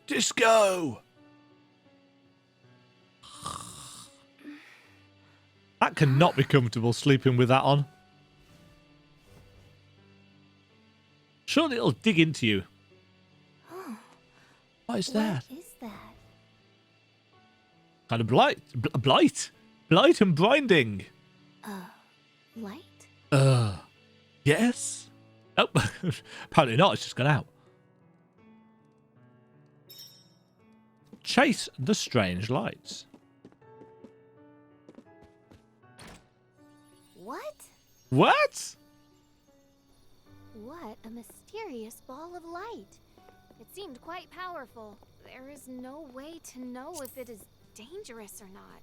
Disco! That cannot be comfortable sleeping with that on. Surely it'll dig into you. Oh, What is that? what is that? Kind of blight. Blight and blinding. Light? Yes? Oh, apparently not. It's just gone out. Chase the strange lights. What? What? What a mysterious ball of light. It seemed quite powerful. There is no way to know if it is dangerous or not.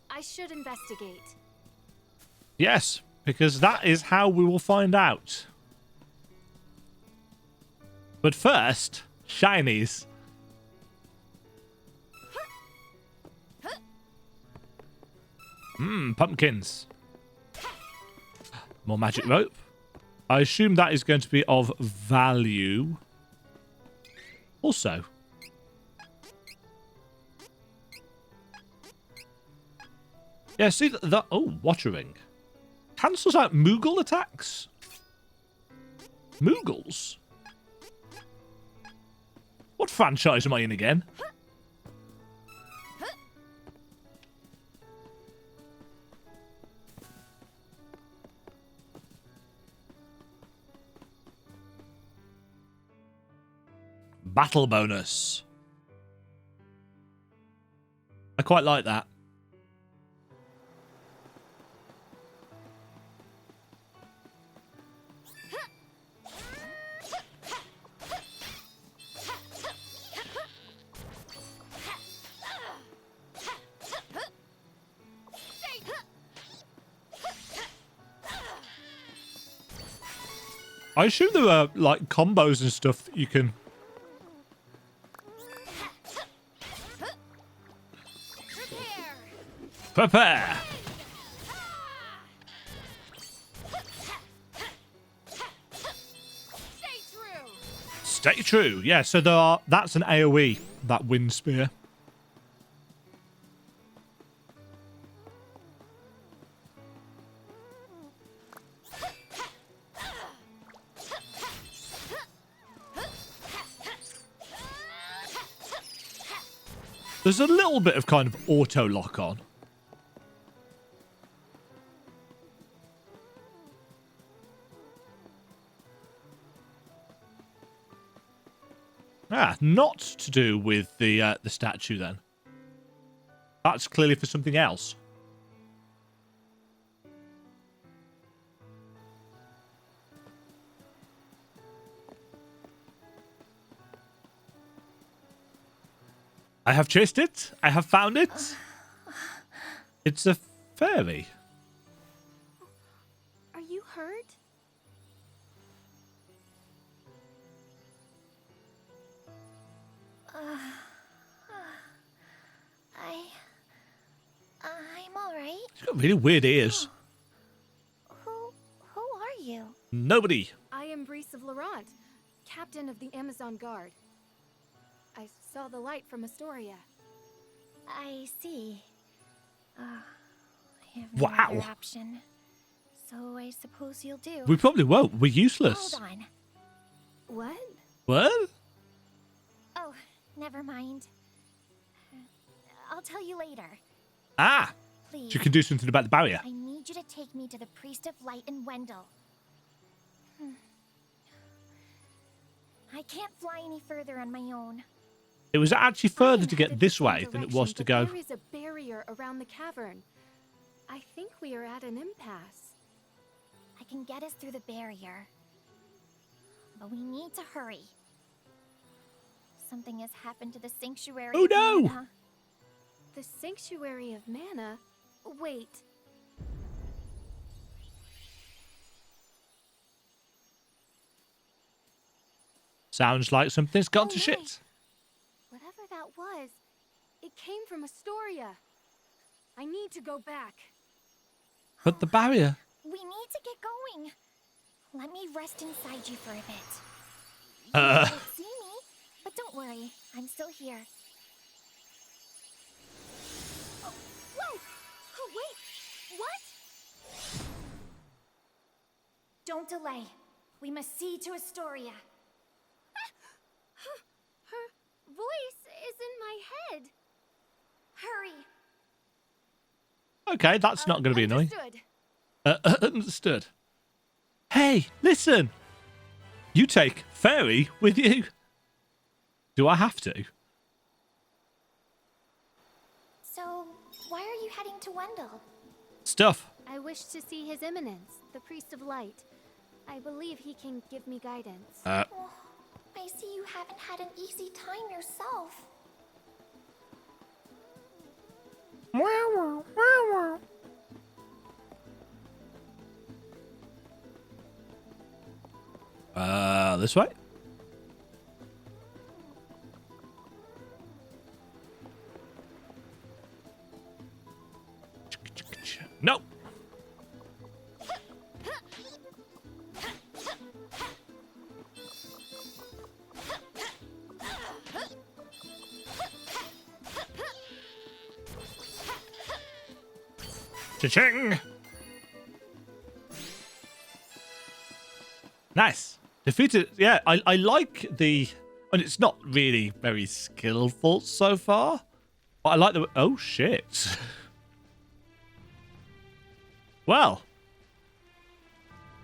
I should investigate. Yes, because that is how we will find out. But first, shinies. Pumpkins. More magic rope. I assume that is going to be of value. Also. Yeah, see that. Oh, watering. Cancels out Moogle attacks. Moogles? What franchise am I in again? Battle bonus. I quite like that. I assume there are like combos and stuff that you can. Prepare. Stay true. Yeah, so there are. That's an AoE. That wind spear. There's a little bit of kind of auto lock on. Ah, not to do with the statue then. That's clearly for something else. I have chased it. I have found it. It's a fairy. Are you hurt? I'm all right. She's got really weird ears. Who are you? Nobody. I am Brice of Laurent, captain of the Amazon Guard. I saw the light from Astoria. I see. I have no Wow. other option. So I suppose you'll do. We probably won't. We're useless. Hold on. What? What? Oh, never mind. I'll tell you later. Ah. Please. You can do something about the barrier. I need you to take me to the Priest of Light in Wendell. I can't fly any further on my own. It was actually I further am to get headed this the same way than it direction, was to but go. There is a barrier around the cavern. I think we are at an impasse. I can get us through the barrier. But we need to hurry. Something has happened to the Sanctuary Oh, of no! Mana. The Sanctuary of Mana? Wait. Sounds like something's gone to Oh, shit. right. Whatever that was, it came from Astoria. I need to go back. But the barrier. We need to get going. Let me rest inside you for a bit. You Uh. won't see me, but don't worry. still here. Oh, whoa! Oh, wait! What? Don't delay. We must see to Astoria. Her voice is in my head. Hurry! Okay, that's not going to be annoying. Understood. Understood. Hey, listen. You take Fairy with you. Do I have to? So, why are you heading to Wendell? Stuff. I wish to see His Eminence, the Priest of Light. I believe he can give me guidance. Oh, I see you haven't had an easy time yourself. This way. No. Cha-ching. Nice. Defeated. Yeah, I like the... And it's not really very skillful so far. But I like the... Oh, shit. Well.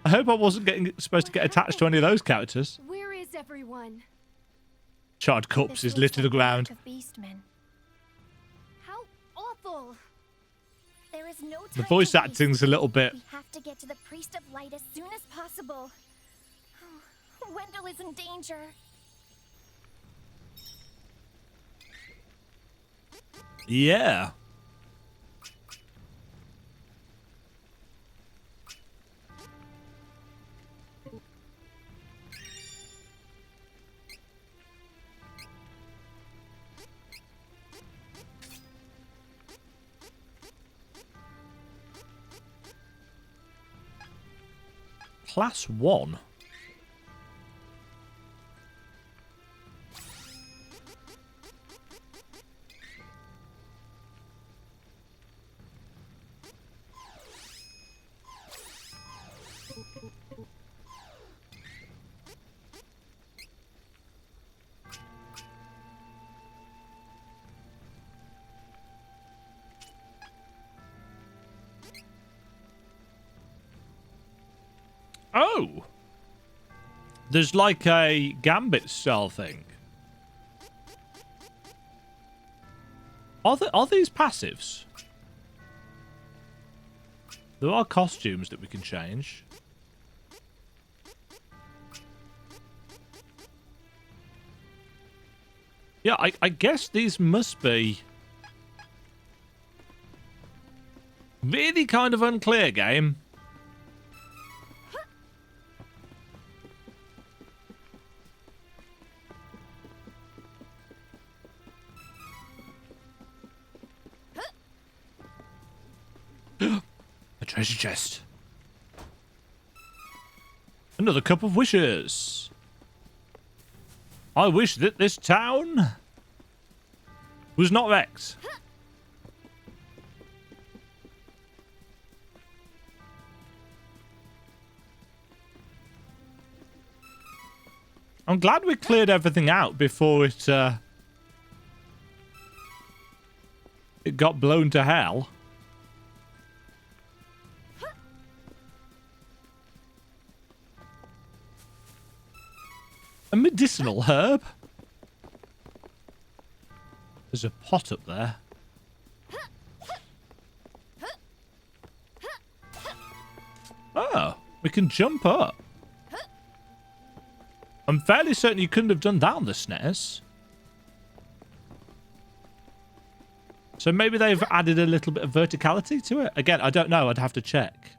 I hope I wasn't supposed to get attached to any of those characters. Where is everyone? Charred corpses littered the looks like ground. the Ark of Beastmen. How awful! There is no time The voice to waste. acting's a little bit... We have to get to the Priest of Light as soon as possible. Wendell is in danger. Yeah. Class 1. Oh! There's like a Gambit style thing. Are these passives? There are costumes that we can change. Yeah, I guess these must be really kind of unclear, game. A treasure chest. Another cup of wishes. I wish that this town was not wrecked. I'm glad we cleared everything out before it got blown to hell. A medicinal herb. There's a pot up there. Oh, we can jump up. I'm fairly certain you couldn't have done that on the SNES. So maybe they've added a little bit of verticality to it. Again, I don't know. I'd have to check.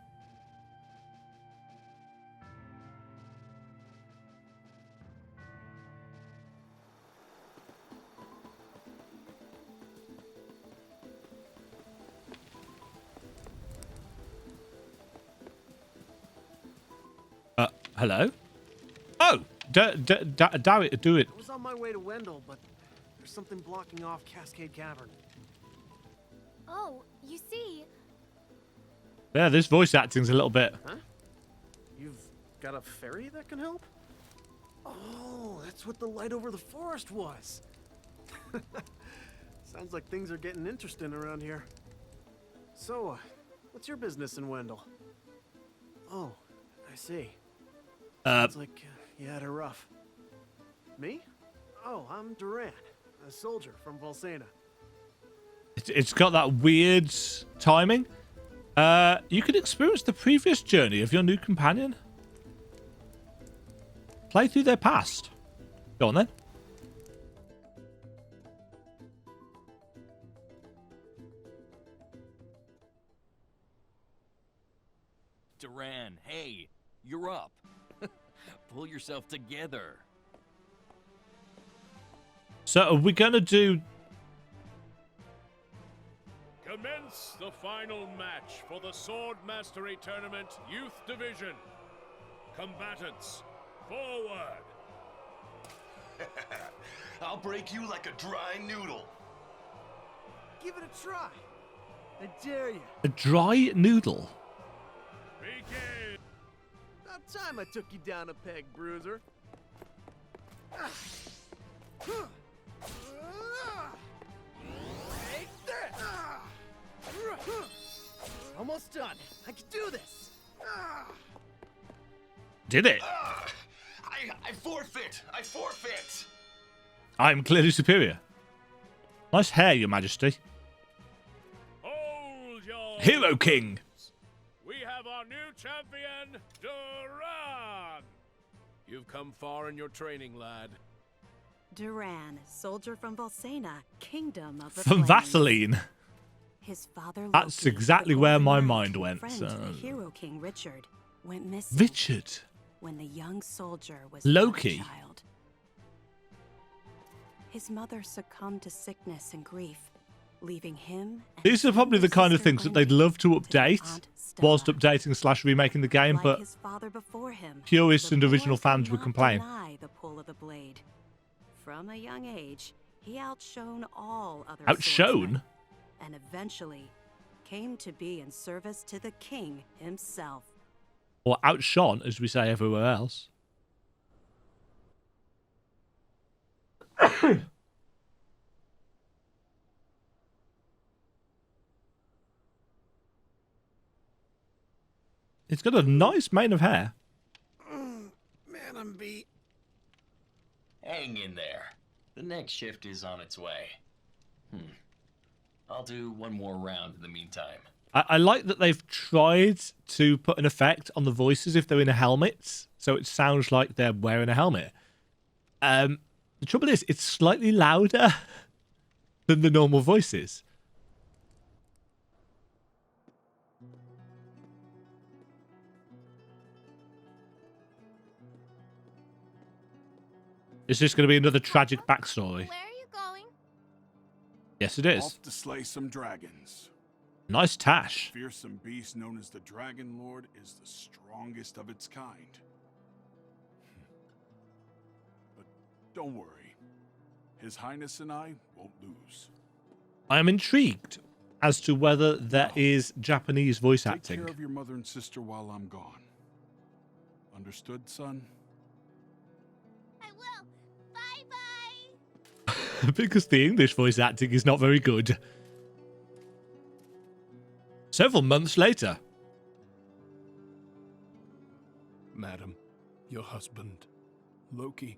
Hello? Oh! Do it. I was on my way to Wendell, but There's something blocking off Cascade Cavern. Oh, you see, Yeah, this voice acting's a little bit. Huh? You've got a ferry that can help? Oh, that's what the light over the forest was. Sounds like things are getting interesting around here. So, what's your business in Wendell? Oh, I see. Sounds like you had her rough. Me? Oh, I'm Duran, a soldier from Volsena. It's got that weird timing. You can experience the previous journey of your new companion. Play through their past. Go on then. Duran, hey, you're up. Pull yourself together. So are we going to do... Commence the final match for the Sword Mastery Tournament Youth Division. Combatants, forward! I'll break you like a dry noodle. Give it a try. I dare you. a dry noodle? Begin! About time I took you down a peg, Bruiser. Take this! Almost done. I can do this. Did it? I forfeit. I forfeit. I'm clearly superior. Nice hair, Your Majesty. Hold your... Hero King. We have our new champion, Duran! You've come far in your training, lad. Duran, soldier from Volsena, kingdom of the From Flames. Vaseline. His father, That's Loki, exactly the where Golden my Knight mind and went, friend so- to the hero king Richard went missing Richard. when the young soldier was Loki. but a child. His mother succumbed to sickness and grief, leaving him. And These his are probably the younger kind of sister things that they'd Wendy love to their update Aunt Stella. whilst updating / remaking the game, Like but his father before him, purists the and boy original could fans would not complain. deny the pull of the blade. From a young age, he outshone all other Outshone? swordsmen, and eventually came to be in service to the king himself. Or outshone, as we say everywhere else. It's got a nice mane of hair. Man, I'm beat. Hang in there. The next shift is on its way. I'll do one more round in the meantime. I like that they've tried to put an effect on the voices if they're in a helmet, so it sounds like they're wearing a helmet. The trouble is, it's slightly louder than the normal voices. Is this going to be another tragic backstory? where are you going? Yes, it is. Off to slay some dragons. Nice tash. Fearsome beast known as the Dragon Lord is the strongest of its kind. But don't worry. His Highness and I won't lose. I am intrigued as to whether there is Japanese voice Take acting. care of your mother and sister while I'm gone. Understood, son? I will. Bye-bye. Because the English voice acting is not very good. Several months later. Madam, your husband, Loki,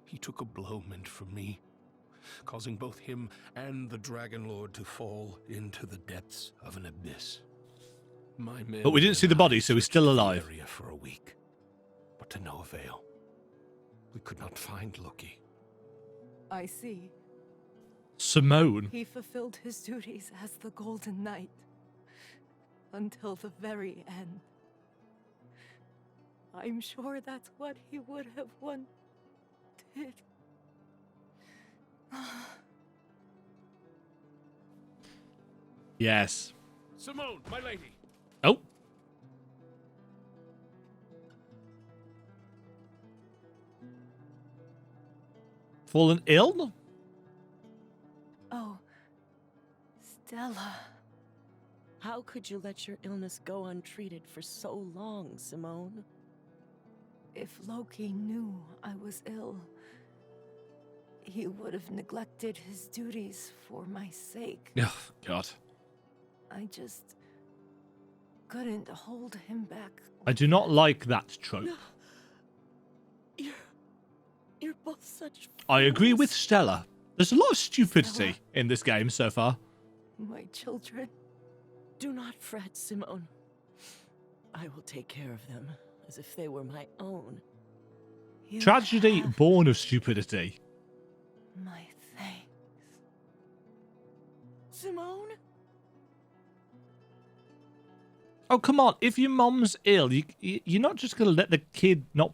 he took a blow meant for me, causing both him and the Dragon Lord to fall into the depths of an abyss. My men But we didn't see the and I body, so he's searched still the alive. area for a week, but to no avail. We could not find Loki. I see. Simone. He fulfilled his duties as the Golden Knight until the very end. I'm sure that's what he would have wanted. Yes. Simone, my lady. Oh. fallen ill? Oh, Stella. How could you let your illness go untreated for so long, Simone? If Loki knew I was ill, he would have neglected his duties for my sake. Oh, God. I just couldn't hold him back. I do not like that trope. You're both such I agree fools. with Stella. There's a lot of stupidity in this game so far. My children. Do not fret, Simone. I will take care of them as if they were my own. You Tragedy have born of stupidity. my thanks. Simone? Oh, come on. If your mom's ill, you're not just going to let the kid not...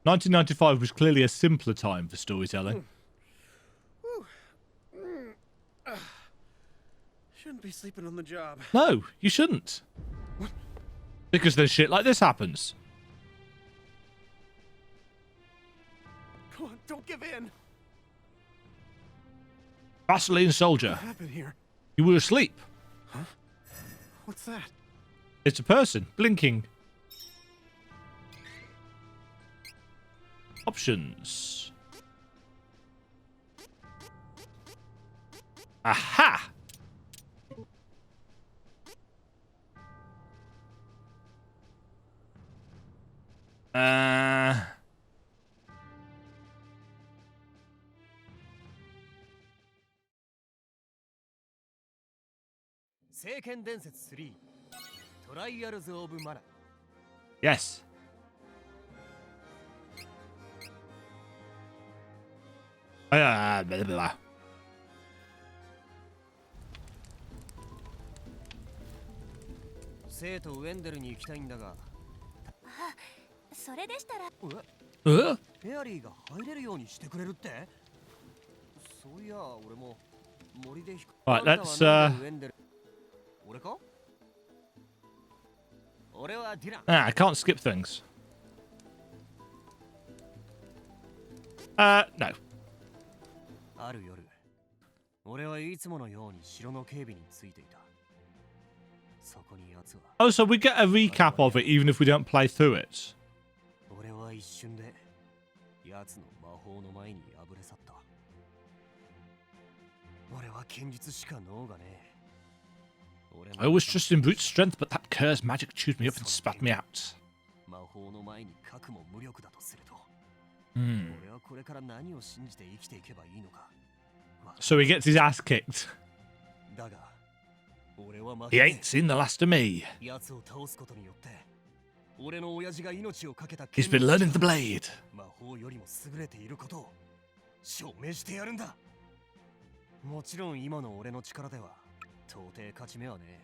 1995 was clearly a simpler time for storytelling. Shouldn't be sleeping on the job. No, you shouldn't. Because then shit like this happens. Come on, don't give in. Vaseline soldier. What happened here? You were asleep. Huh? What's that? It's a person blinking. Options. Aha! Uh... 聖剣伝説3トライアルズ・オブ・マナ Yes. Blah, blah, blah. 生とウェンデルに行きたいんだがそれでしたら フェアリーが入れるようにしてくれるってそういや俺も森で Right, let's 俺か俺はディラン I can't skip things. No. ある夜俺はいつものように城の警備についていたそこに奴は Oh, so we get a recap of it even if we don't play through it. 俺は一瞬で奴の魔法の前に敗れ去った俺は剣術しか能がねえ I was just in brute strength, but that cursed magic chewed me up and spat me out. 魔法の前に核も無力だとすると Hmm. 俺はこれから何を信じて生きていけばいいのか So he gets his ass kicked. だが俺は負 He け ain't seen the last of me. 奴を倒すことによって俺の親父が命を懸けた He's been learning the blade. 魔法よりも優れていることを証明してやるんだもちろん今の俺の力では到底勝ち目はねえ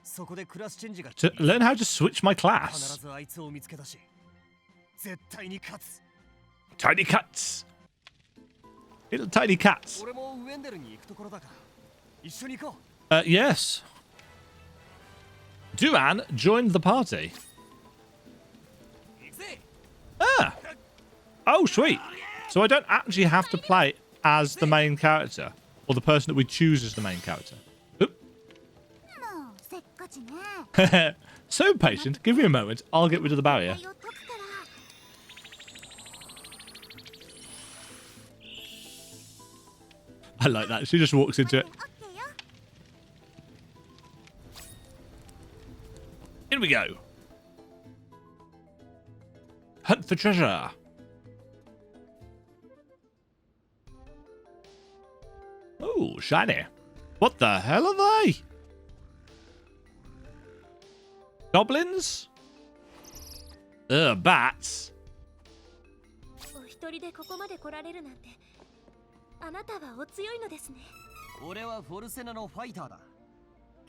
そこでクラスチェンジが To learn how to switch my 必 class. ずあいつを見つけ出し絶対に勝つ Tiny cats. Little tiny cats. 俺もウェンデルに行くところだから一緒に行こ Yes. Duan joined the party. う行くぜ Ah. Oh, sweet. So I don't actually have to play as the main character. Or the person that we choose as the main character. Oop. もうせっかちね So patient. Give me a moment. I'll get rid of the barrier. を解くから I like that. She just walks into it. オッケーよ In we go. Hunt for treasure. Oh, shiny. What the hell are they? Goblins? Ugh, bats. お一人でここまで来られるなんてあなたはお強いのですね俺はフォルセナのファイターだ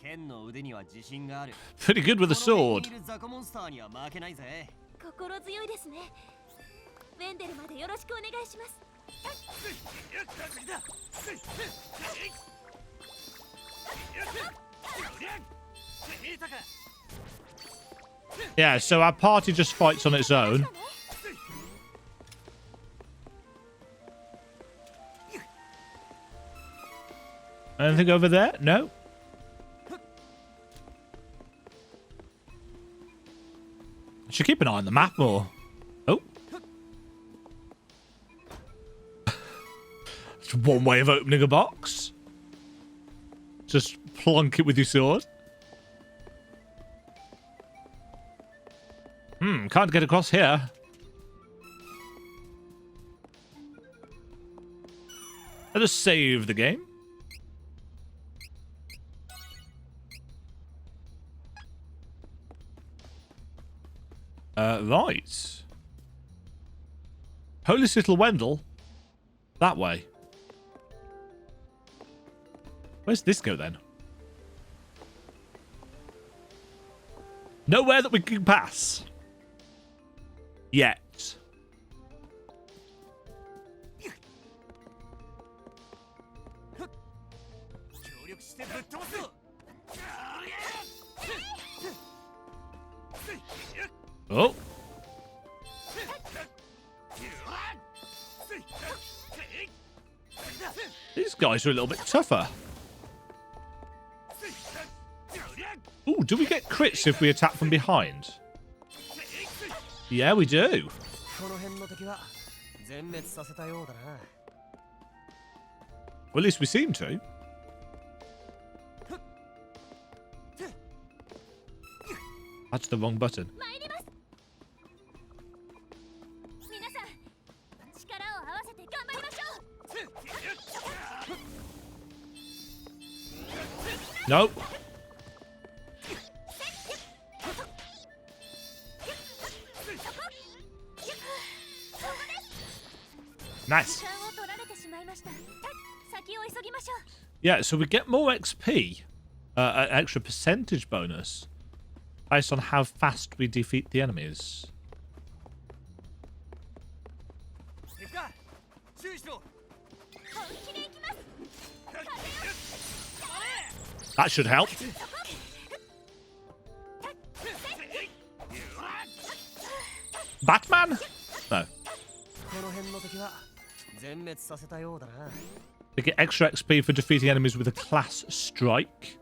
剣の腕には自信がある Pretty good with a この sword. 辺にいるザコモンスターには負けないぜ心強いですねウェンデルまでよろしくお願いします Yeah, so our party just fights on its own. Anything over there? No. I should keep an eye on the map more. Oh. It's one way of opening a box. Just plonk it with your sword. Can't get across here. Let us save the game. Right. Holiest Little Wendell. That way. Where's this go then? Nowhere that we can pass. Yet. Oh. These guys are a little bit tougher. Ooh, do we get crits if we attack from behind? Yeah, we do. Well, at least we seem to. That's the wrong button. Nope. Nice. Yeah, so we get more XP, an extra percentage bonus, based on how fast we defeat the enemies. That should help. Batman? No. They get extra XP for defeating enemies with a class strike.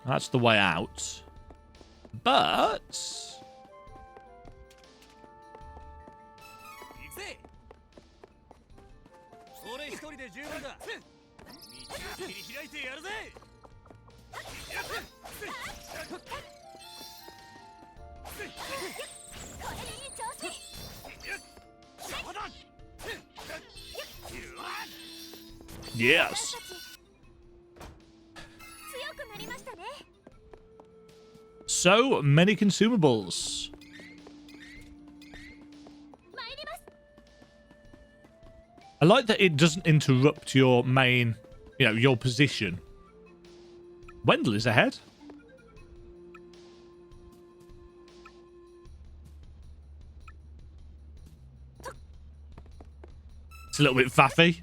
That's the way out. But... Yes. So many consumables. I like that it doesn't interrupt your main, your position. Wendell is ahead. It's a little bit faffy.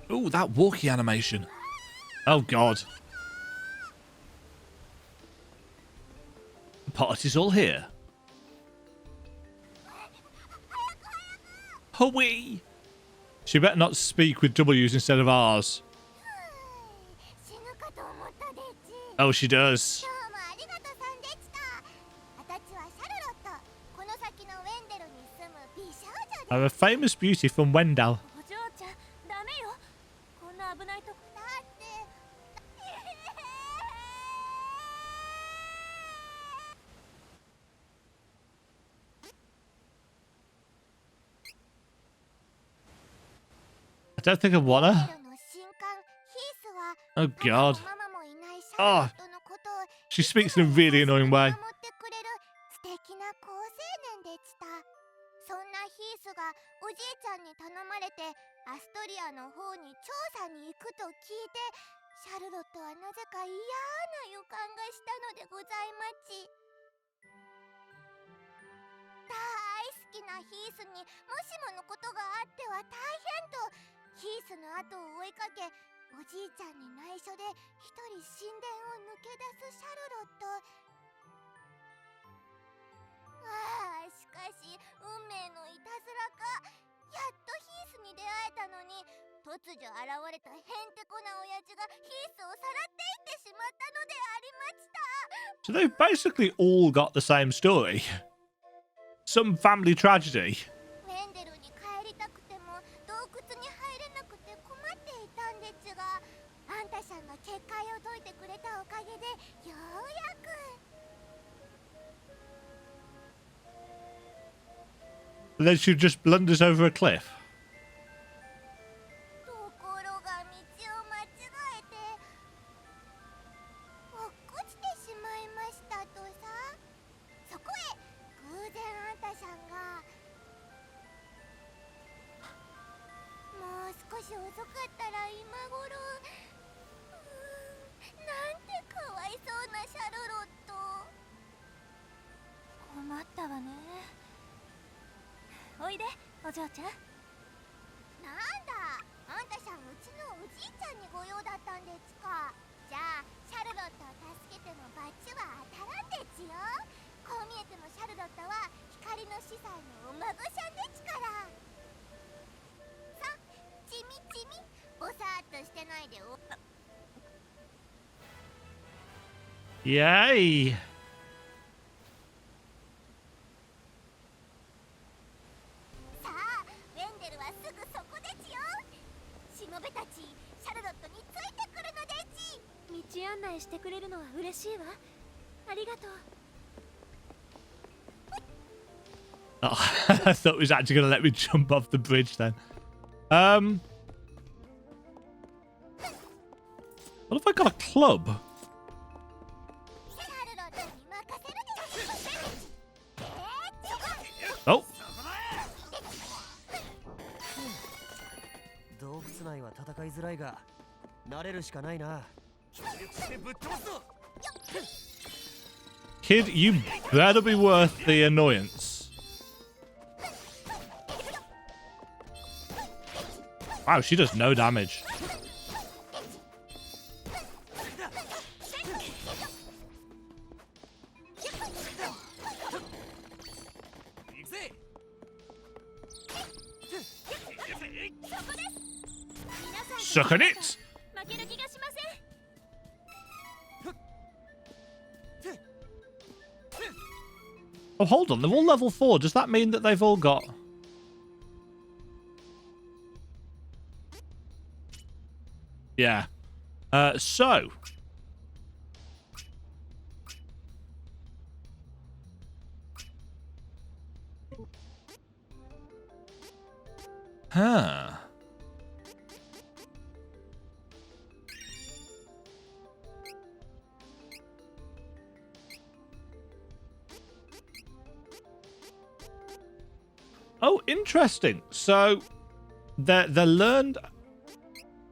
Ooh, that walkie animation. Oh, God. The party's all here. Hooey! She better not speak with W's instead of R's. Oh, she does. I'm a famous beauty from Wendell. I don't think I wanna. Oh, God. Oh, she speaks in a really annoying way. 大好きなヒースにもしものことがあっては大変とヒースの後を追いかけ、おじいちゃんに内緒で一人神殿を抜け出すシャルロット。ああ、しかし運命のいたずらか、やっとヒースに出会えたのに、突如現れたへんてこな親父がヒースをさらっていってしまったのでありました。 So they've basically all got the same story. Some family tragedy. ウェンデルに帰りたくても洞窟に入れなくて困っていたんですが、あんたさんが結界を解いてくれたおかげでようやく。 And then she just blunders over a cliff. ところが道を間違えて落っこちてしまいましたとさ。そこへ偶然あんたさんが。もう少し遅かったら今頃。なんてかわいそうなシャルロット。困ったわね。おいで、お嬢ちゃん。なんだ、あんたさんうちのおじいちゃんにご用だったんですか。じゃあシャルロットを助けてもバッチは当たらんですよ。こう見えてもシャルロットは光の司祭のお孫さんですから。さ、ちみちみぼさーっとしてないでお。 Yay! さあ、ウェンデルはすぐそこですよ。しもべたち、シャルロットについてくるのですち。道案内してくれるのは嬉しいわ。ありがとう。 Oh, I thought it was actually going to let me jump off the bridge then. What if I got a club? Oh. 洞窟内は戦いづらいが、慣れるしかないな。 Kid, you better be worth the annoyance. Wow, she does no damage. Suck on it! Oh, hold on. They're all level 4. Does that mean that they've all got... Yeah. So... Huh. Oh, interesting. So, they're learned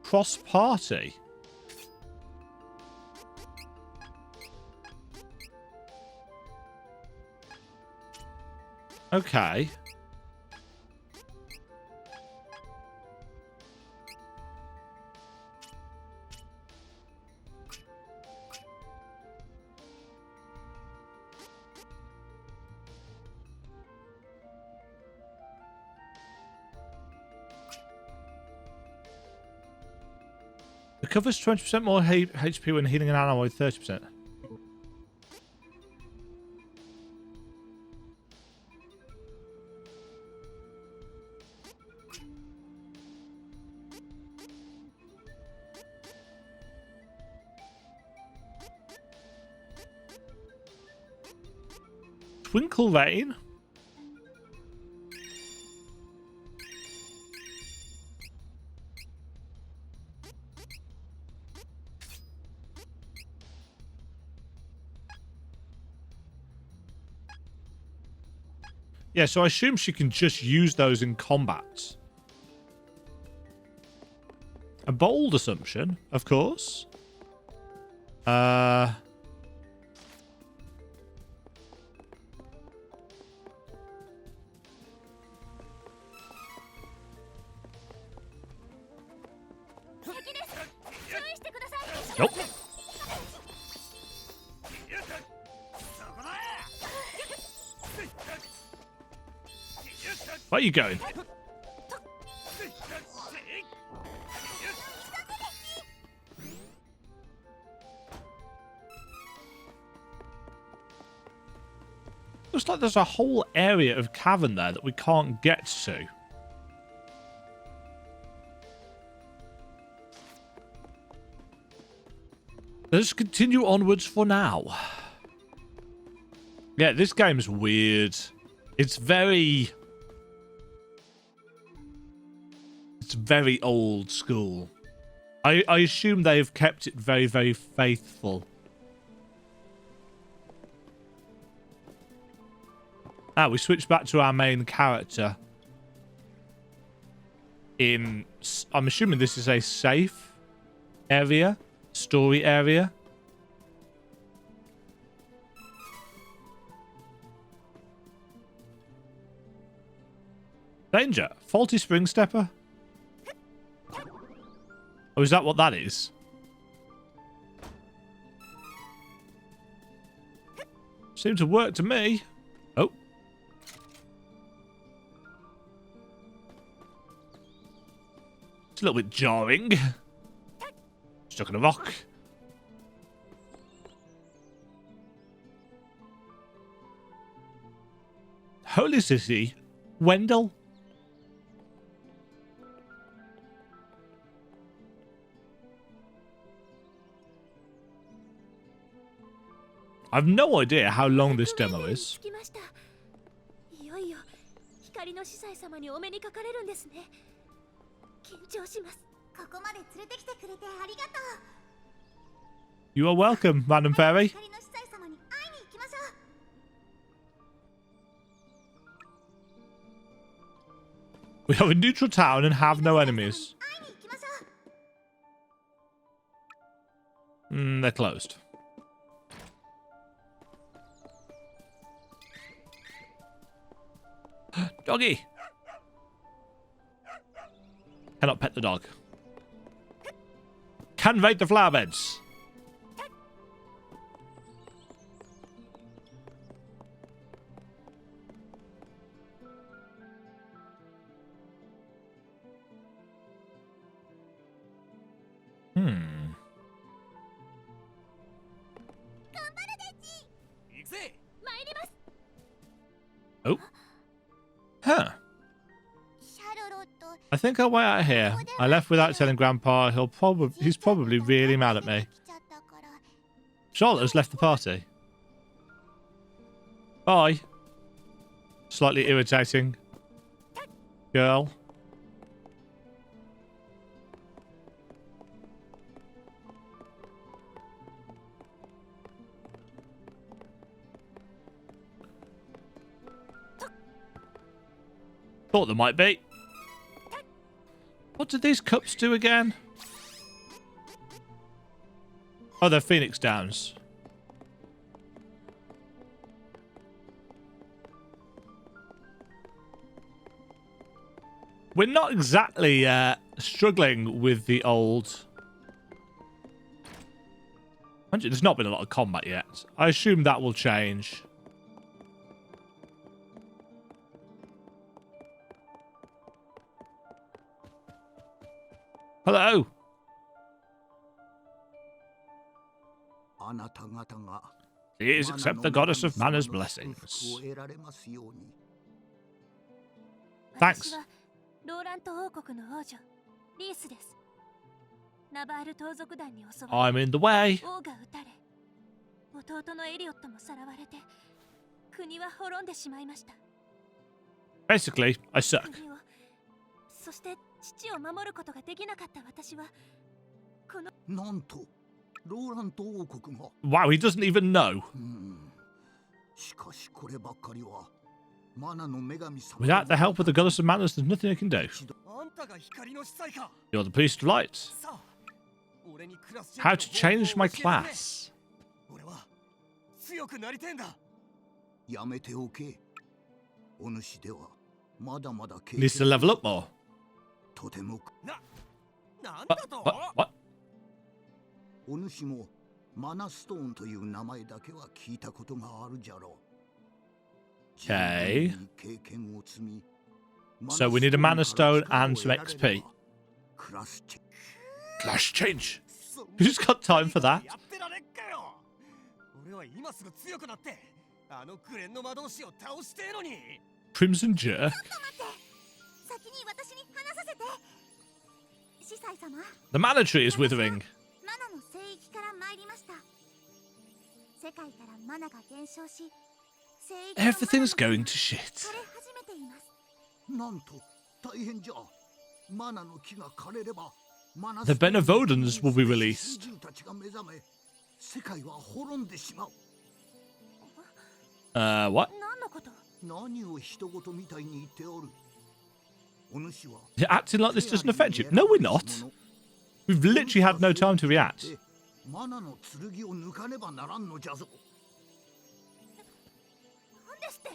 cross-party. Okay. Recovers 20% more HP when healing an ally 30%. Twinkle Rain. Yeah, so I assume she can just use those in combat. A bold assumption, of course. Nope. Where are you going? Looks like there's a whole area of cavern there that we can't get to. Let's continue onwards for now. Yeah, this game's weird. It's very old school. I assume they've kept it very, very faithful. Ah, we switched back to our main character. I'm assuming this is a safe area, story area. Danger, faulty spring stepper. Oh, is that what that is? Seemed to work to me. Oh. It's a little bit jarring. Stuck in a rock. Holy City, Wendell. I've no idea how long this demo is. いよいよ光の司祭様にお目にかかれるんですね。緊張します。ここまで連れてきてくれてありがとう。You are welcome, Madam Fairy. 光の司祭様に会いに行きましょう。 We are a neutral town and have no enemies. They're closed. Doggy! Cannot pet the dog. Can raid the flower beds. Oh. Huh. I think I'll wait out here. I left without telling Grandpa. He's probably really mad at me. Charlotte has left the party. Bye. Slightly irritating. Girl. Thought there might be. What did these cups do again? Oh, they're Phoenix Downs. We're not exactly struggling with the old... There's not been a lot of combat yet. I assume that will change. Hello. Please accept the goddess of manners' blessings. Thanks. I'm in the way. Basically, I suck. Wow, he doesn't even know. Without the help of the goddess of manners, there's nothing I can do. You're the priest of light. How to change my class? Needs to level up more. What? お主もマナストーンという名前だけは聞いたことがあるじゃろう。 Okay. 経験を積み So we need a mana stone and some XP. クラスチェ Clash change. Who's got time for that? やってられっかよ。俺は今すぐ強くなってあのグレンの魔導士を倒してえのに。 Crimson Jerk. 先に私に話させて。司祭様、 The mana tree is withering. マナの聖域から参りました。世界からマナが減少し、聖域のマナ Everything's が going to shit. 枯れ始めています。なんと大変じゃ。マナの木が枯れれば The Benevolence will be released. たちが目覚め世界は滅んでしまう。 What? 何のこと？何を人事みたいに言っておる。お主は You're acting like this doesn't affect you. No, we're not. We've literally had no time to react. マナの剣を抜かねばならんのじゃぞ。何ですって？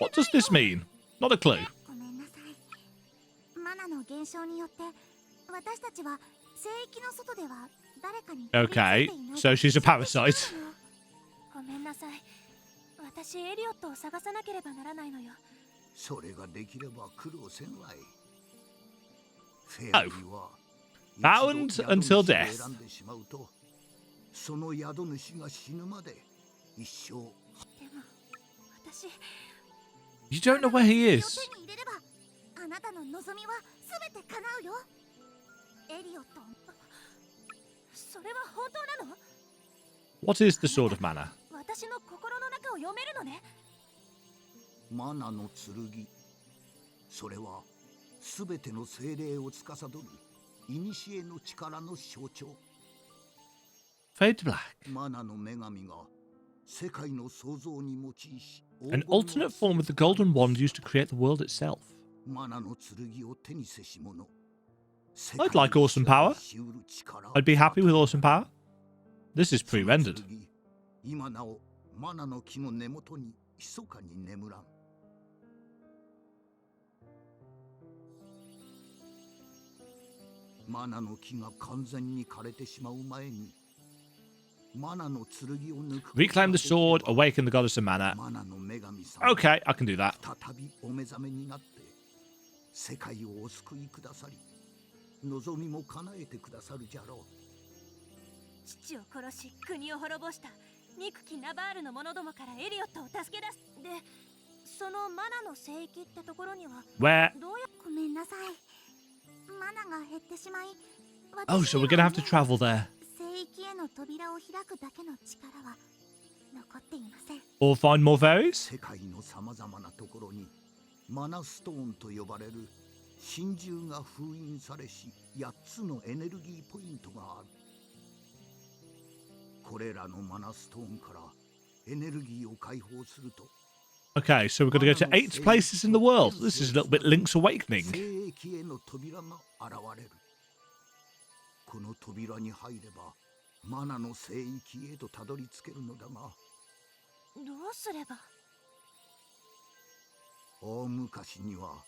What does this mean? Not a clue. ごめんなさい。マナの減少によって私たちは聖域の外では誰かに Okay, so she's a parasite. ごめんなさい。私エリオットを探さなければならないのよ。それができれば苦労せんわい。フェアリーは Bound until death. 選んでしまうとその宿主が死ぬまで一生。でも私 You don't know where he is. 手に入れればあなたの望みは全て叶うよ。エリオット。それは本当なの？ What is the Sword of Mana? 私の心の中を読めるのね。マナの剣、それはすべての精霊を司る古の力の象徴。 Fade to black. マナの女神が世界の創造に用いし An alternate form of the golden wand used to create the world itself. マナの剣を手にせし者。 I'd like awesome power. I'd be happy with awesome power. This is pre-rendered. 今なおマナの木の根元に密かに眠らん。マナの木が完全に枯れてしまう前にマナの剣を抜く。 Reclaim the sword, awaken the goddess of mana. マナの女神様。 Okay, I can do that. 再びお目覚めになって世界をお救いくださり望みも叶えてくださるじゃろう。父を殺し国を滅ぼした憎きナバールの者どもからエリオットを助け出す。で、そのマナの聖域ってところには Where? どうやごめんなさい。マナが減ってしまい。 Oh, so we're gonna have to travel there. 聖域への扉を開くだけの力は残っていません。 Or find more fairies? 世界のさまざまなところにマナストーンと呼ばれる真珠が封印されし8つのエネルギーポイントがある。これらのマナストーンからエネルギーを解放すると Okay, so we're going to go to 8 places in the world. This is a little bit Link's Awakening. 聖域への扉が現れる。この扉に入ればマナの聖域へとたどり着けるのだが、どうすれば？大昔には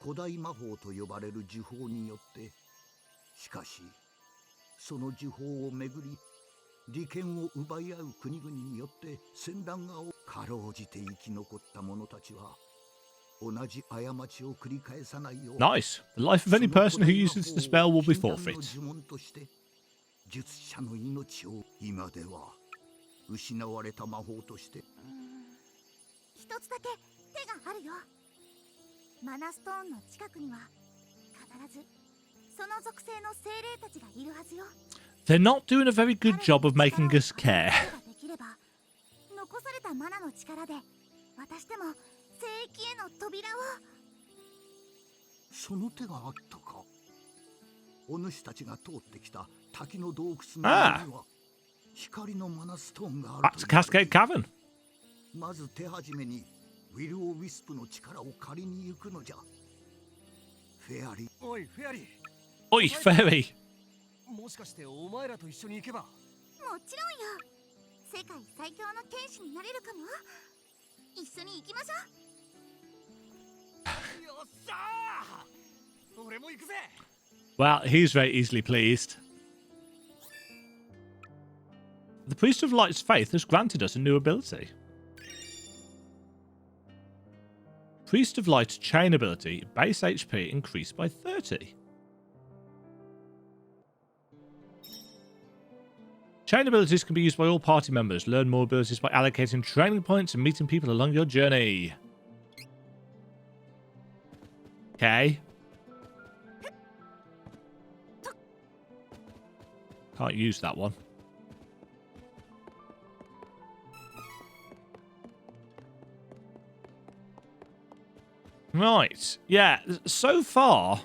古代魔法と呼ばれる呪法によって、しかしその呪法をめぐり利権を奪い合う国々によって戦乱がかろうじて生き残った者たちは同じ過ちを繰り返さないよう Nice. The life of any person who uses the spell will be 禁断の forfeit. 呪文として術者の命を今では失われた魔法として一つだけ手があるよ。マナストーンの近くには必ずその属性の精霊たちがいるはずよ。 They're not doing a very good job of making us care. できれば残されたマナの力で私でも聖域への扉を。その手があったか。お主たちが通ってきた滝の洞窟の上には光のマナストーンがある。 Back to Cascade Cavern. まず手始めにウィル・オー・ウィスプの力を借りに行くのじゃ。フェアリー。おいフェアリー。 Oi, fairy. もしかしてお前らと一緒に行けば。もちろんよ。世界最強の天使になれるかも。一緒に行きましょう。よっしゃー。俺も行くぜ。 Well, he's very easily pleased. The Priest of Light's faith has granted us a new ability. Priest of Light's chain ability, base HP increased by 30. Chain abilities can be used by all party members. Learn more abilities by allocating training points and meeting people along your journey. Okay. Can't use that one. Right. Yeah, so far...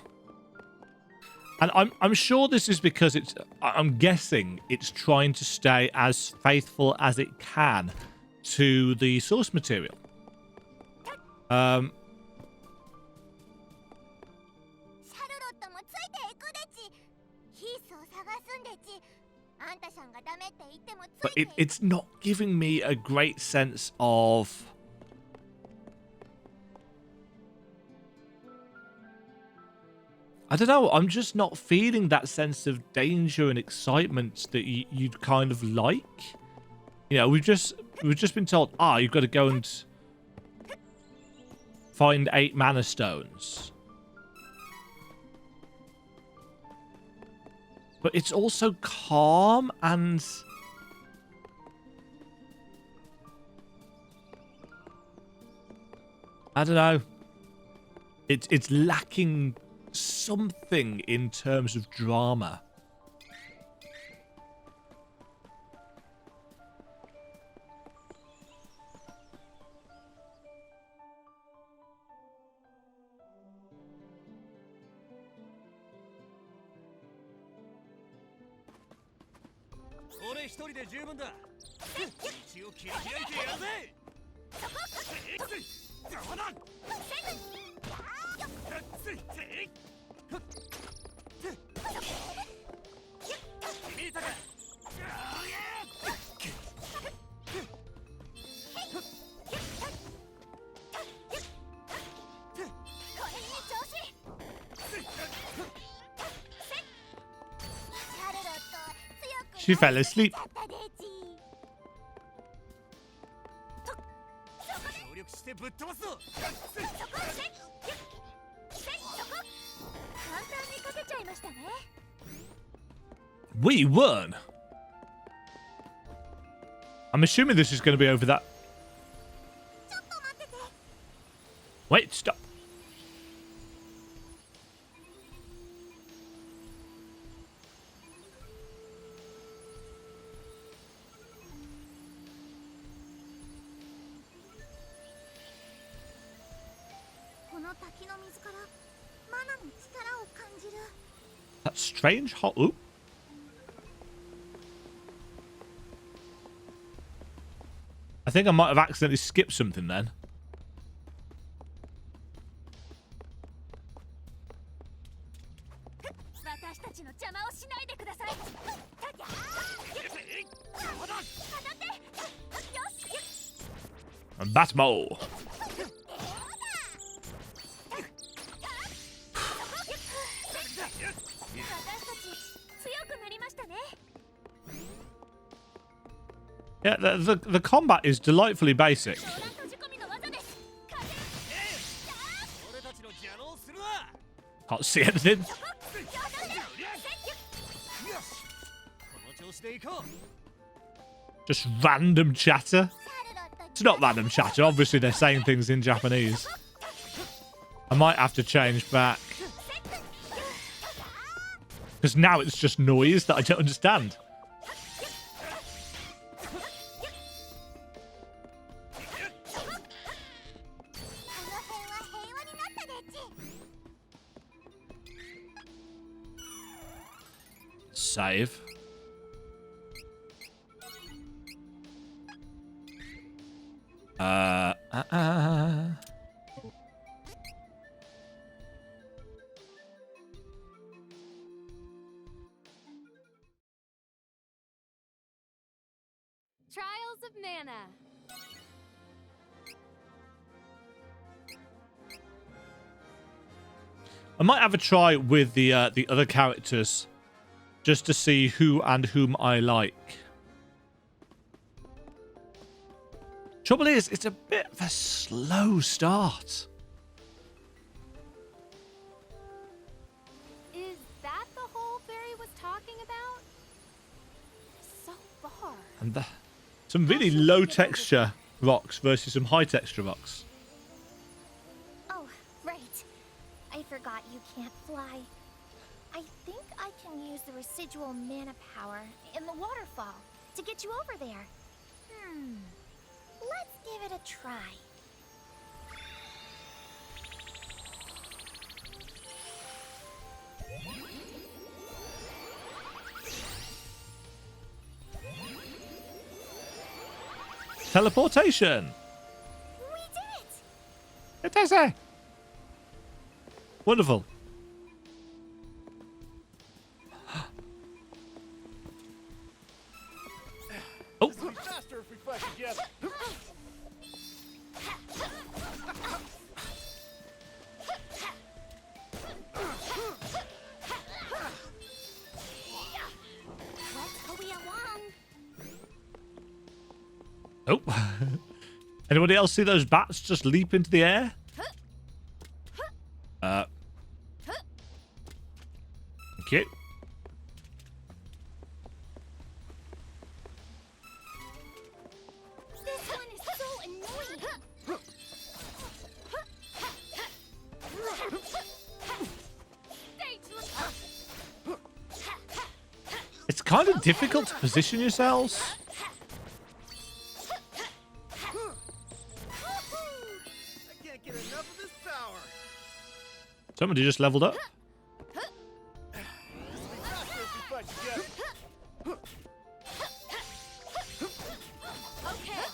And I'm sure this is because I'm guessing it's trying to stay as faithful as it can to the source material. But it's not giving me a great sense of... I don't know, I'm just not feeling that sense of danger and excitement that you'd kind of like. You know, we've just been told, you've got to go and find 8 mana stones. But it's also calm and... I don't know. It's lacking something in terms of drama. She fell asleep. We won. I'm assuming this is going to be over that. Wait, stop. That's strange. Ooh. I think I might have accidentally skipped something then. And that's more. Yeah, the combat is delightfully basic. Can't see anything. Just random chatter. It's not random chatter. Obviously, they're saying things in Japanese. I might have to change back. Because now it's just noise that I don't understand. Save. Trials of Mana. I might have a try with the other characters, just to see who and whom I like. Trouble is, it's a bit of a slow start. Is that the hole Barry was talking about? So far. And some really low texture rocks versus some high texture rocks. Oh, right. I forgot you can't fly. I think I can use the residual mana power in the waterfall to get you over there. Let's give it a try. Teleportation. We did it! It is it. Wonderful. Oh. This will be faster if we fight together. Oh. Anybody else see those bats just leap into the air? Thank you. This one is so annoying. It's kind of difficult to position yourselves. I can't get enough of this power. Somebody just leveled up. This will be faster if we fight together. Okay.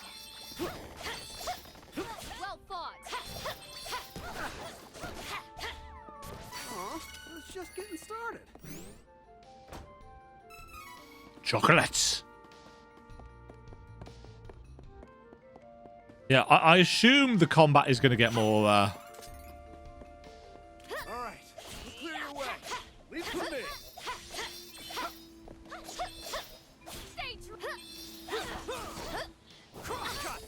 Well fought. Aw, I was just getting started. Chocolates. Yeah, I assume the combat is going to get more. All right, clear your way. Leave it to me. Stay true. Crosscut.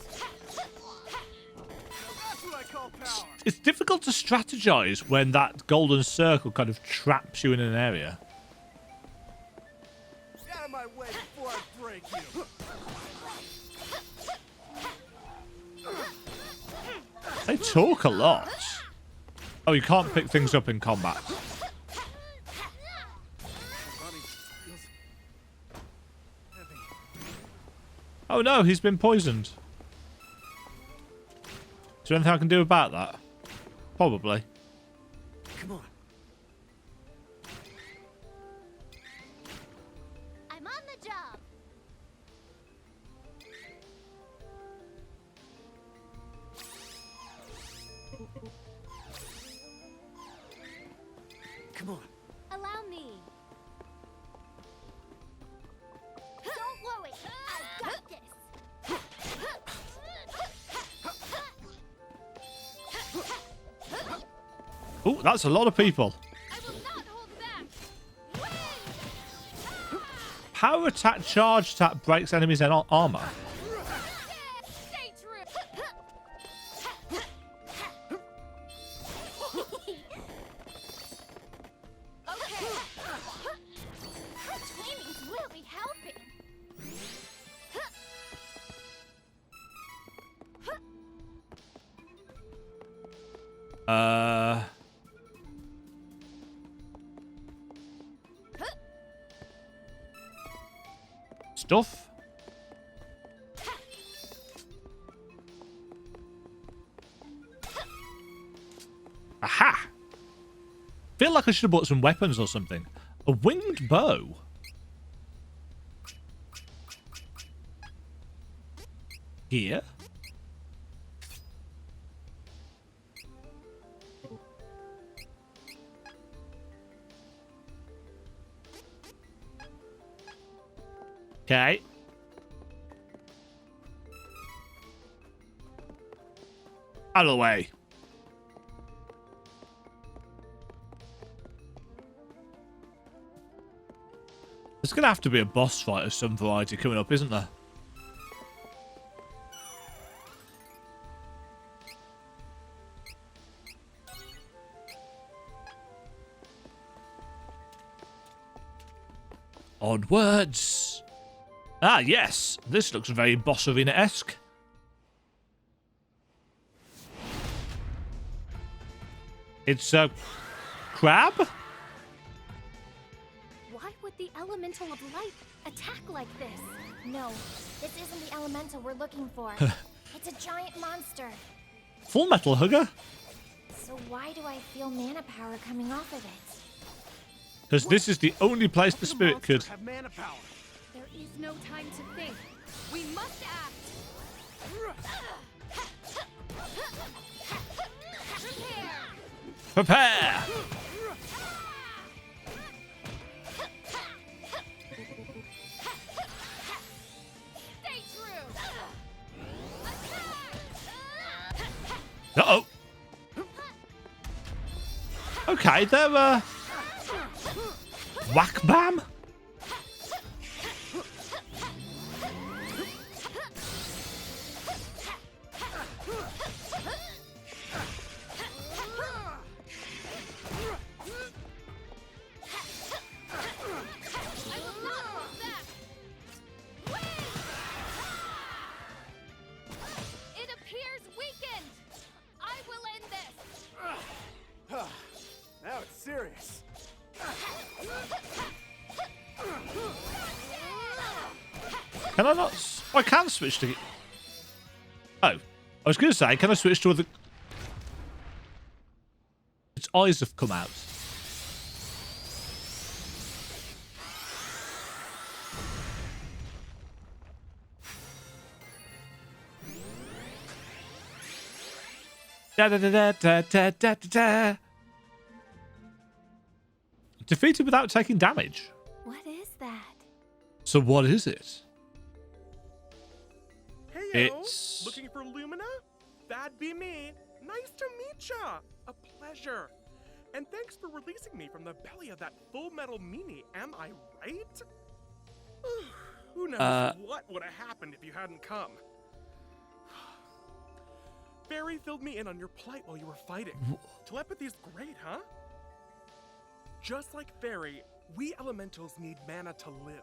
That's what I call power. It's difficult to strategize when that golden circle kind of traps you in an area. Get out of my way before I break you. They talk a lot. Oh, you can't pick things up in combat. Body feels heavy. Oh no, he's been poisoned. Is there anything I can do about that? Probably. Come on. I'm on the job. Come on. Allow me. Don't worry. I got this. Oh, that's a lot of people. I will not hold back. Power attack, charge attack breaks enemies' armor. Stay true. Okay. Her training's really helping. Stuff. Aha! Feel like I should have bought some weapons or something. A winged bow. Here. Okay. Out of the way. There's going to have to be a boss fight of some variety coming up, isn't there? Onwards. Ah, yes. This looks very Boss Arena-esque. It's a crab? Why would the elemental of light attack like this? No, this isn't the elemental we're looking for. It's a giant monster. Full Metal Hugger? So why do I feel mana power coming off of it? Because this is the only place the spirit could. Have mana power. There is no time to think. We must act. Prepare! Stay true. Uh-oh. Okay, they're, whack bam? It appears weakened. I will end this. Now it's serious. Can I not? I can switch to. Oh, I was going to say, can I switch to other? Its eyes have come out. Da da da da da da da da. Defeated without taking damage. What is that? So what is it? Hey, It's looking for Lumina? That'd be me. Nice to meet ya. A pleasure. And thanks for releasing me from the belly of that Full Metal meanie. Am I right? Who knows what would have happened if you hadn't come? Barry filled me in on your plight while you were fighting. Telepathy's great, huh? Just like Fairy, we elementals need mana to live.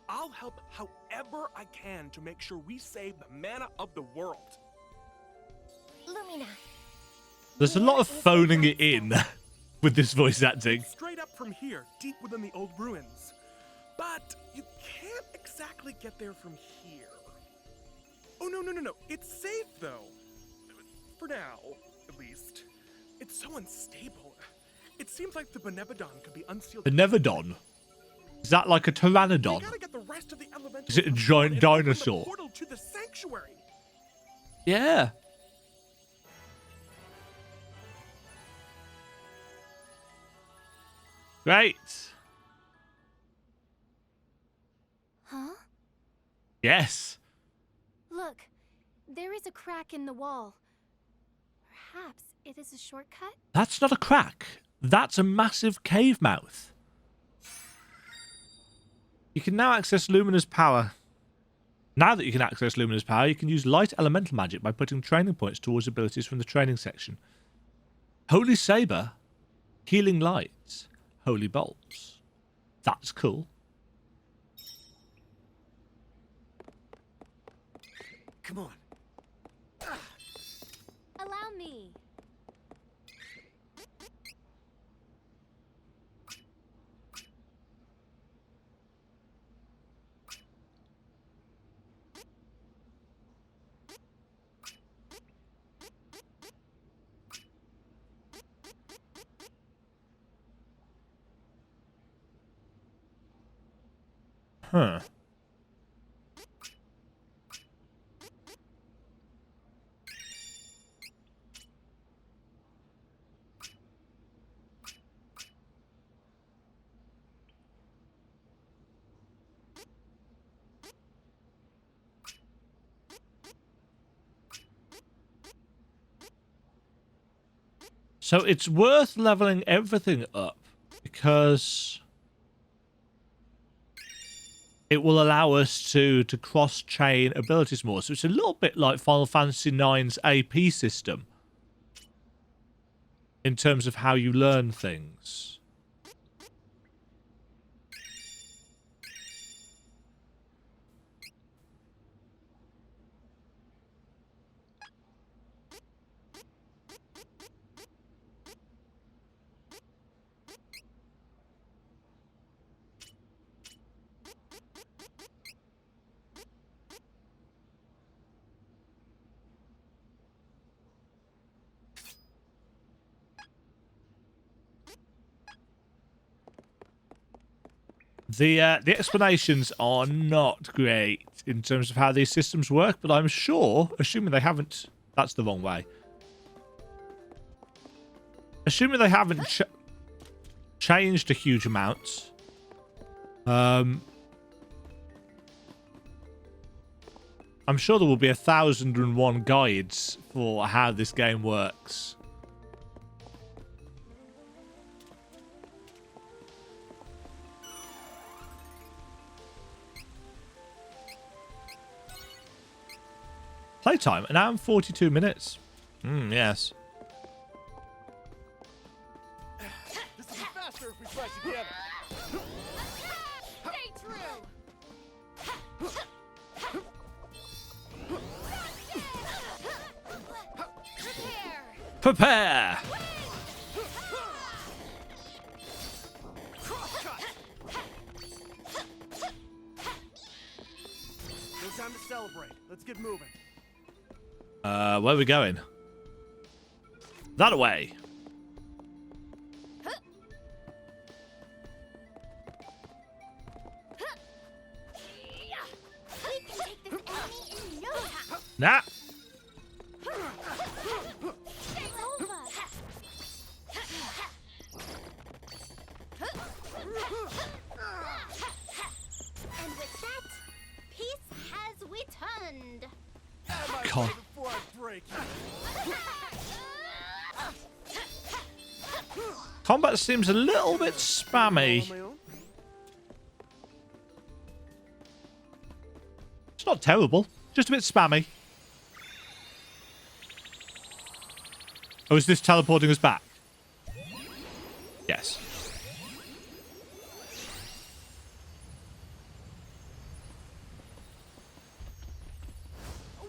I'll help however I can to make sure we save the mana of the world. Lumina. There's a lot of phoning it in with this voice acting. Straight up from here, deep within the old ruins. But you can't exactly get there from here. Oh, no. It's safe, though. For now, at least. It's so unstable. It seems like the Benevodon could be unsealed. Benevodon? Is that like a pteranodon? Is it a giant dinosaur? Portal to the sanctuary. Yeah. Great. Huh? Yes. Look, there is a crack in the wall. Perhaps it is a shortcut? That's not a crack. That's a massive cave mouth. You can now access Lumina's power. Now that you can access Lumina's power, you can use light elemental magic by putting training points towards abilities from the training section. Holy Saber, Healing Lights, Holy Bolts. That's cool. Come on. Allow me. Huh. So it's worth leveling everything up because it will allow us to cross-chain abilities more. So it's a little bit like Final Fantasy IX's AP system in terms of how you learn things. The explanations are not great in terms of how these systems work, but I'm sure, assuming they haven't... That's the wrong way. Assuming they haven't changed a huge amount. I'm sure there will be 1,001 guides for how this game works. Playtime, an hour and 42 minutes. Yes. This will be faster if we fight together. Stay true. Prepare! No time to celebrate. Let's get moving. Where are we going? That way. Nah. And with that, peace has returned. God. Before I break Combat seems a little bit spammy. It's not terrible, just a bit spammy. Oh, is this teleporting us back? Yes.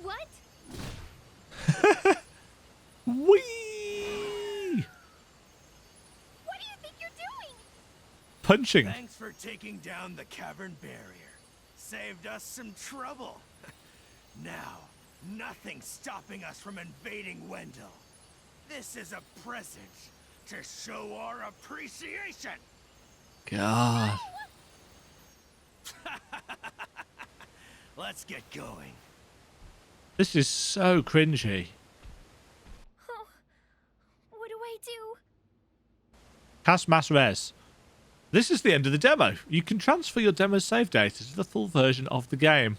What? Whee! What do you think you're doing? Punching. Thanks for taking down the cavern barrier. Saved us some trouble. Now, nothing's stopping us from invading Wendell. This is a present to show our appreciation. God. Let's get going. This is so cringy. Oh, what do I do? Cast mass res. This is the end of the demo. You can transfer your demo save data to the full version of the game.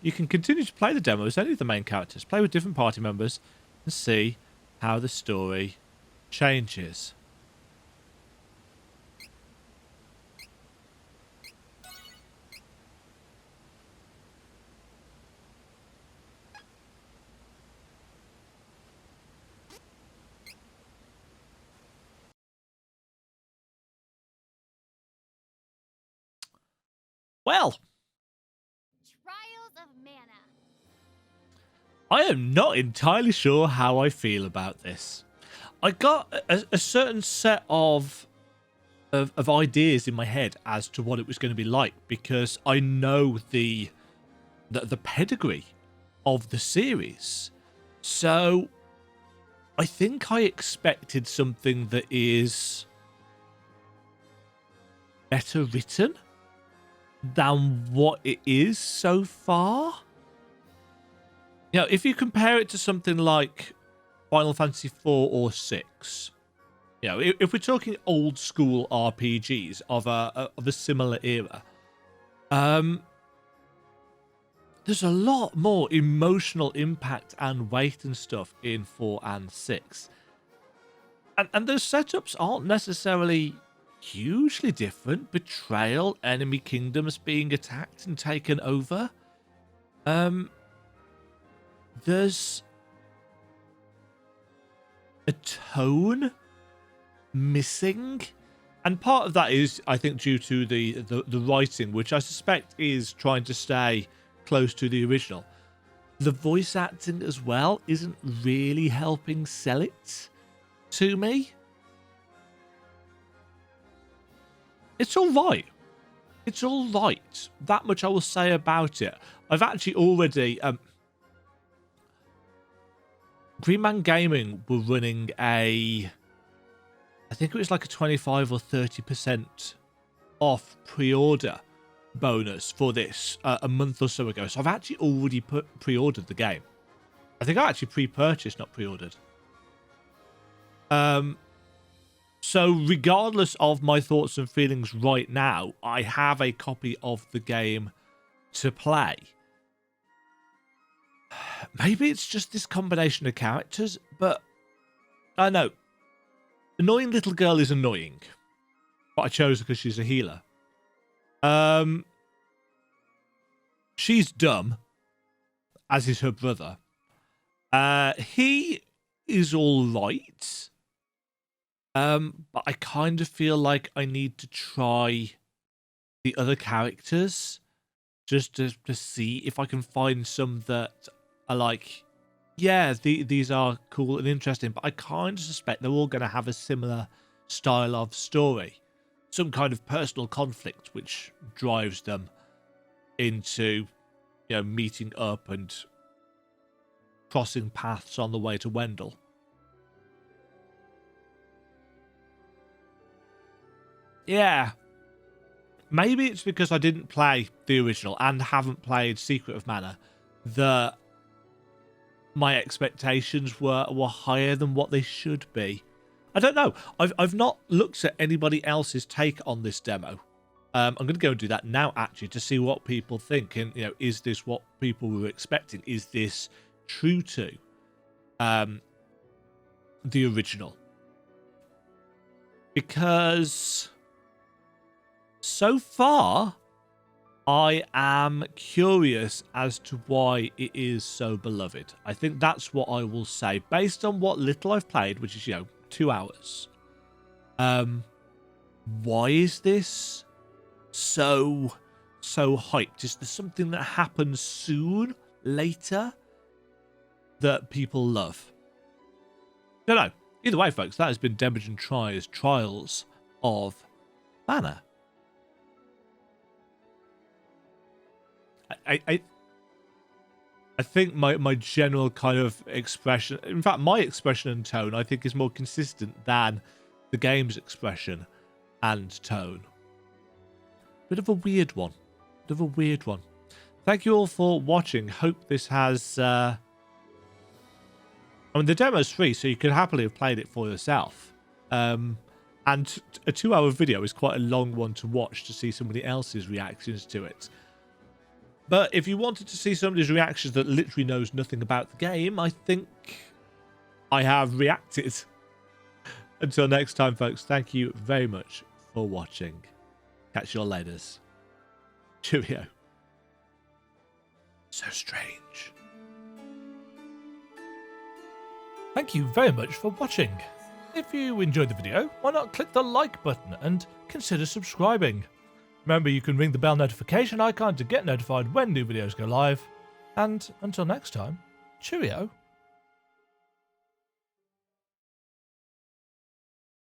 You can continue to play the demo as any of the main characters, play with different party members, and see how the story changes. Well, Trials of Mana. I am not entirely sure how I feel about this. I got a certain set of ideas in my head as to what it was going to be like, because I know the pedigree of the series. So I think I expected something that is better written than what it is so far. You know, if you compare it to something like Final Fantasy 4 or 6, you know, if we're talking old school RPGs of a similar era, there's a lot more emotional impact and weight and stuff in 4 and 6. And those setups aren't necessarily hugely different. Betrayal, enemy kingdoms being attacked and taken over. There's a tone missing, and part of that is, I think, due to the writing, which I suspect is trying to stay close to the original. The voice acting as well isn't really helping sell it to me. It's all right. It's all right. That much I will say about it. I've actually already... Green Man Gaming were running I think it was like a 25 or 30% off pre-order bonus for this a month or so ago. So I've actually already pre-ordered the game. I think I actually pre-purchased, not pre-ordered. So regardless of my thoughts and feelings right now, I have a copy of the game to play. Maybe it's just this combination of characters, but I know. Annoying little girl is annoying. But I chose her because she's a healer. She's dumb, as is her brother. He is all right. But I kind of feel like I need to try the other characters just to see if I can find some that are like, yeah, these are cool and interesting, but I kind of suspect they're all going to have a similar style of story. Some kind of personal conflict which drives them into, you know, meeting up and crossing paths on the way to Wendell. Yeah. Maybe it's because I didn't play the original and haven't played Secret of Mana that my expectations were higher than what they should be. I don't know. I've not looked at anybody else's take on this demo. I'm going to go and do that now, actually, to see what people think. And, you know, is this what people were expecting? Is this true to the original? Because so far, I am curious as to why it is so beloved. I think that's what I will say. Based on what little I've played, which is, you know, 2 hours. Why is this so hyped? Is there something that happens soon, later, that people love? Don't know. Either way, folks, that has been Demajen Tries Trials of Mana. I think my general kind of expression, in fact, my expression and tone, I think is more consistent than the game's expression and tone. Bit of a weird one. Thank you all for watching. Hope this has... I mean, the demo's free, so you could happily have played it for yourself. And a 2-hour video is quite a long one to watch to see somebody else's reactions to it. But if you wanted to see somebody's reactions that literally knows nothing about the game, I think I have reacted. Until next time, folks, thank you very much for watching. Catch you all later. Cheerio. So strange. Thank you very much for watching. If you enjoyed the video, why not click the like button and consider subscribing. Remember, you can ring the bell notification icon to get notified when new videos go live. And until next time, cheerio.